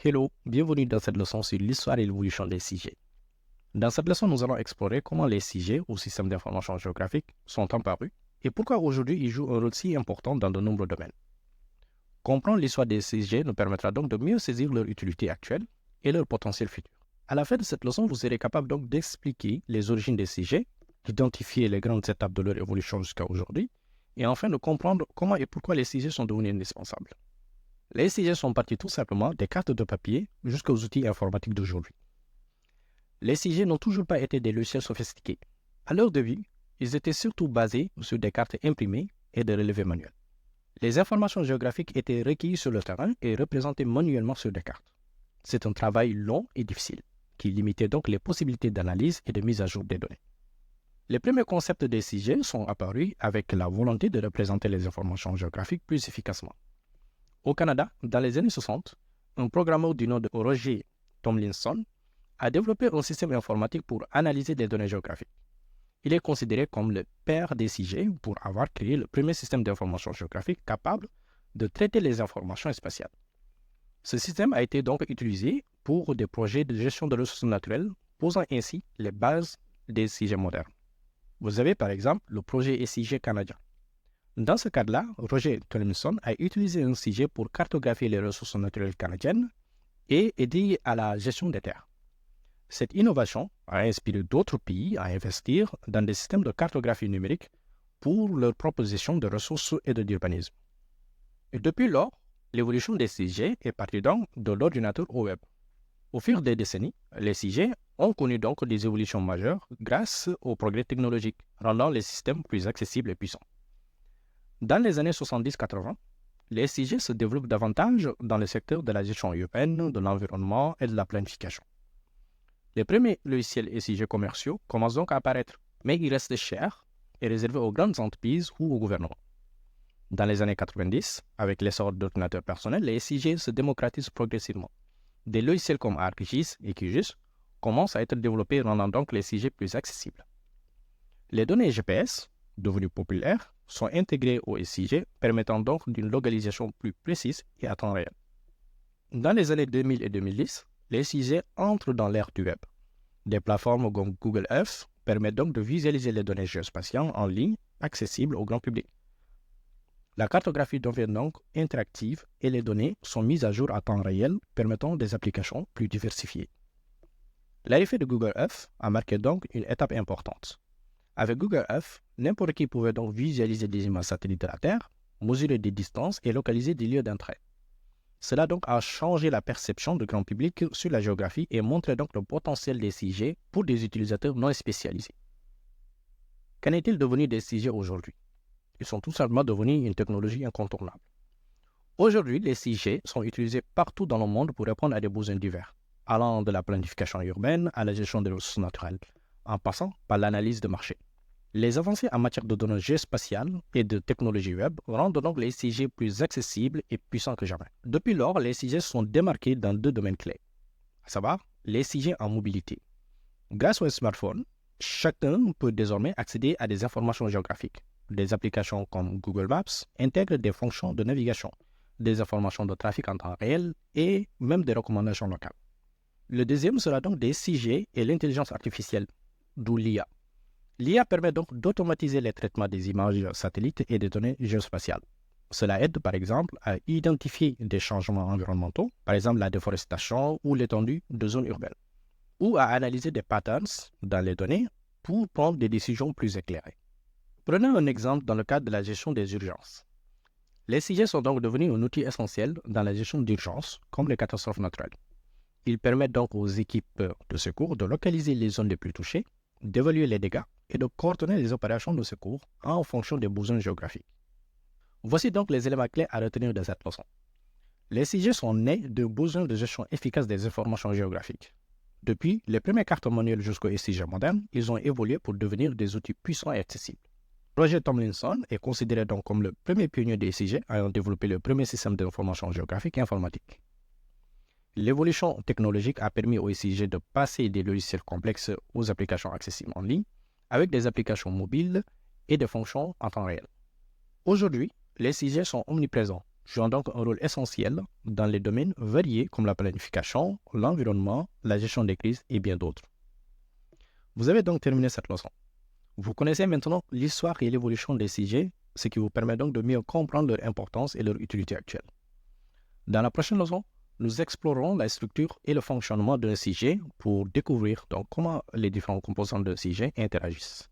Hello, bienvenue dans cette leçon sur l'histoire et l'évolution des SIG. Dans cette leçon, nous allons explorer comment les SIG, ou systèmes d'information géographique, sont apparus et pourquoi aujourd'hui ils jouent un rôle si important dans de nombreux domaines. Comprendre l'histoire des SIG nous permettra donc de mieux saisir leur utilité actuelle et leur potentiel futur. À la fin de cette leçon, vous serez capable donc d'expliquer les origines des SIG, d'identifier les grandes étapes de leur évolution jusqu'à aujourd'hui, et enfin de comprendre comment et pourquoi les SIG sont devenus indispensables. Les SIG sont partis tout simplement des cartes de papier jusqu'aux outils informatiques d'aujourd'hui. Les SIG n'ont toujours pas été des logiciels sophistiqués. À leur début, ils étaient surtout basés sur des cartes imprimées et des relevés manuels. Les informations géographiques étaient recueillies sur le terrain et représentées manuellement sur des cartes. C'est un travail long et difficile, qui limitait donc les possibilités d'analyse et de mise à jour des données. Les premiers concepts des SIG sont apparus avec la volonté de représenter les informations géographiques plus efficacement. Au Canada, dans les années 60, un programmeur du nom de Roger Tomlinson a développé un système informatique pour analyser les données géographiques. Il est considéré comme le père des SIG pour avoir créé le premier système d'information géographique capable de traiter les informations spatiales. Ce système a été donc utilisé pour des projets de gestion de ressources naturelles, posant ainsi les bases des SIG modernes. Vous avez par exemple le projet SIG canadien. Dans ce cadre-là, Roger Tomlinson a utilisé un SIG pour cartographier les ressources naturelles canadiennes et aider à la gestion des terres. Cette innovation a inspiré d'autres pays à investir dans des systèmes de cartographie numérique pour leur proposition de ressources et d'urbanisme. Et depuis lors, l'évolution des SIG est partie donc de l'ordinateur au web. Au fil des décennies, les SIG ont connu donc des évolutions majeures grâce aux progrès technologiques, rendant les systèmes plus accessibles et puissants. Dans les années 70-80, les SIG se développent davantage dans le secteur de la gestion urbaine, de l'environnement et de la planification. Les premiers logiciels SIG commerciaux commencent donc à apparaître, mais ils restent chers et réservés aux grandes entreprises ou au gouvernement. Dans les années 90, avec l'essor d'ordinateurs personnels, les SIG se démocratisent progressivement. Des logiciels comme ArcGIS et QGIS commencent à être développés, rendant donc les SIG plus accessibles. Les données GPS, devenues populaires, sont intégrées au SIG, permettant donc d'une localisation plus précise et à temps réel. Dans les années 2000 et 2010, les SIG entrent dans l'ère du web. Des plateformes comme Google Earth permettent donc de visualiser les données géospatiales en ligne, accessibles au grand public. La cartographie devient donc interactive et les données sont mises à jour à temps réel, permettant des applications plus diversifiées. L'arrivée de Google Earth a marqué donc une étape importante. Avec Google Earth, n'importe qui pouvait donc visualiser des images satellites de la Terre, mesurer des distances et localiser des lieux d'entrée. Cela donc a changé la perception du grand public sur la géographie et montré donc le potentiel des SIG pour des utilisateurs non spécialisés. Qu'en est-il devenu des SIG aujourd'hui? Ils sont tout simplement devenus une technologie incontournable. Aujourd'hui, les SIG sont utilisés partout dans le monde pour répondre à des besoins divers, allant de la planification urbaine à la gestion des ressources naturelles, en passant par l'analyse de marché. Les avancées en matière de données géospatiales et de technologies web rendent donc les SIG plus accessibles et puissants que jamais. Depuis lors, les SIG sont démarqués dans deux domaines clés, à savoir les SIG en mobilité. Grâce aux smartphones, chacun peut désormais accéder à des informations géographiques. Des applications comme Google Maps intègrent des fonctions de navigation, des informations de trafic en temps réel et même des recommandations locales. Le deuxième sera donc des SIG et l'intelligence artificielle, d'où l'IA. L'IA permet donc d'automatiser les traitements des images satellites et des données géospatiales. Cela aide par exemple à identifier des changements environnementaux, par exemple la déforestation ou l'étendue de zones urbaines, ou à analyser des patterns dans les données pour prendre des décisions plus éclairées. Prenons un exemple dans le cadre de la gestion des urgences. Les SIG sont donc devenus un outil essentiel dans la gestion d'urgences, comme les catastrophes naturelles. Ils permettent donc aux équipes de secours de localiser les zones les plus touchées, d'évaluer les dégâts et de coordonner les opérations de secours en fonction des besoins géographiques. Voici donc les éléments clés à retenir de cette leçon. Les SIG sont nés de besoins de gestion efficace des informations géographiques. Depuis les premières cartes manuelles jusqu'aux SIG modernes, ils ont évolué pour devenir des outils puissants et accessibles. Roger Tomlinson est considéré donc comme le premier pionnier des SIG ayant développé le premier système d'information géographique et informatique. L'évolution technologique a permis aux SIG de passer des logiciels complexes aux applications accessibles en ligne, avec des applications mobiles et des fonctions en temps réel. Aujourd'hui, les SIG sont omniprésents, jouant donc un rôle essentiel dans les domaines variés comme la planification, l'environnement, la gestion des crises et bien d'autres. Vous avez donc terminé cette leçon. Vous connaissez maintenant l'histoire et l'évolution des CIG, ce qui vous permet donc de mieux comprendre leur importance et leur utilité actuelle. Dans la prochaine leçon, nous explorerons la structure et le fonctionnement d'un CIG pour découvrir donc comment les différents composants d'un CIG interagissent.